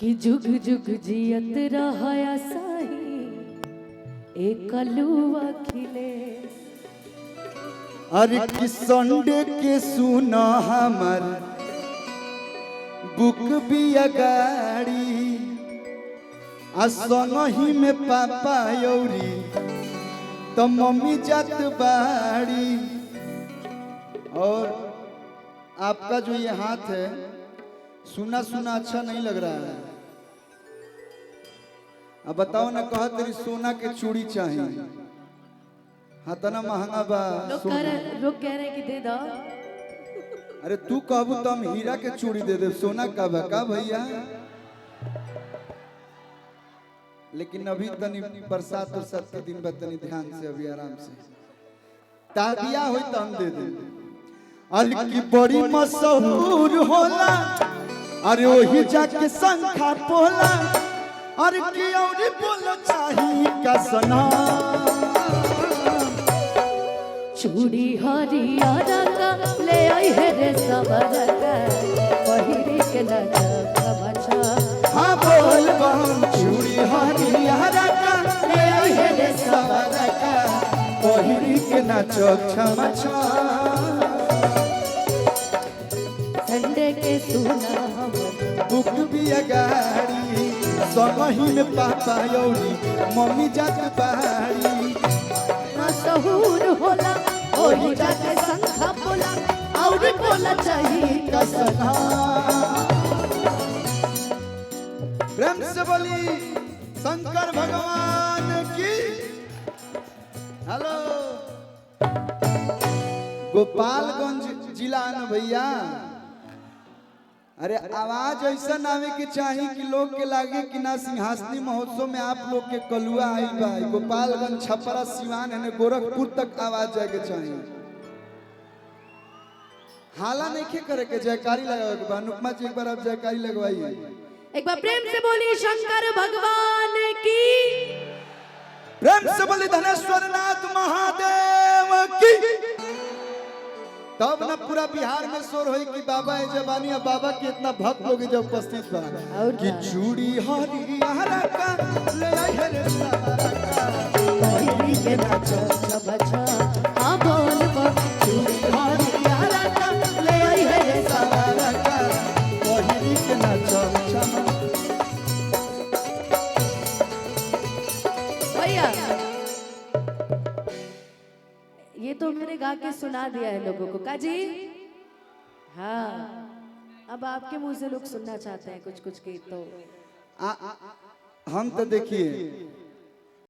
कि जुग जुग जियत रहया सही एक कलुआ खिले। अरे कि संडे के सुना हमर बुक भी अगाड़ी असनही में पापा यौरी तो मम्मी जात बाड़ी। और आपका जो ये हाथ है सुना सुना अच्छा नहीं लग रहा है। अब बताओ ना, कहा तेरी सोना के चूड़ी चाहिए, हाँ तना महंगा बा। लोग कह रहे कि दे दो। अरे तू कहबू तो हम हीरा के चूड़ी दे दे, सोना का बा का भैया। लेकिन अभी तनी बरसात उरसात के दिन बा, तनी ध्यान से अभी आराम से ताबिया होई तो हम दे दे। अल की बड़ी मशहूर होला, अरे वही जाके संखा पोला, अरे की और बोल चाही का सना। चूड़ी हरियर का ले आई है रे सबर का, पहिरी के नचा बचा। हाँ बोल बम चूड़ी हरियर का ले आई है रे सबर का, पहिरी के नचा छमा छा। संडे के सुना बुक भी अगाड़ी समही में पापा यौरी मम्मी जात बाड़ी। मशहूर होला ओही जाके संखा बोला और बोला चाहिए कसना। प्रेम से बोली शंकर भगवान की। हेलो गोपालगंज जिला न भैया। अरे आवाज ऐसा आवे के चाहिए कि लोग के लागे कि ना सिंहासनी महोत्सव में आप लोग के कलुआ आई बा। गोपालगंज छपरा सिवान है गोरखपुर तक आवाज जाए के चाहिए। हाला नहीं करे के जयकारी लगावे के बा। अनुपमा जी एक बार आप जयकारी लगवाइए। एक बार प्रेम से बोलिए शंकर भगवान की। प्रेम से बोली धनेश्वर नाथ महादेव की। तब ना पूरा बिहार में शोर होई कि बाबा है जबानी। अब बाबा के इतना भक्त लोग जब उपस्थित बा कि चूड़ी हरियर का ले आई है रे सवारा का, पहिरी के नचा बचा। आ बोल बम चूड़ी हरियर का ले आई है रे सवारा का, पहिरी के नचा छमा। भैया ये तो मैंने गा के सुना दिया है लोगों को काजी। हाँ अब आपके मुंह से लोग सुनना चाहते हैं कुछ कुछ गीत तो। हम तो देखिए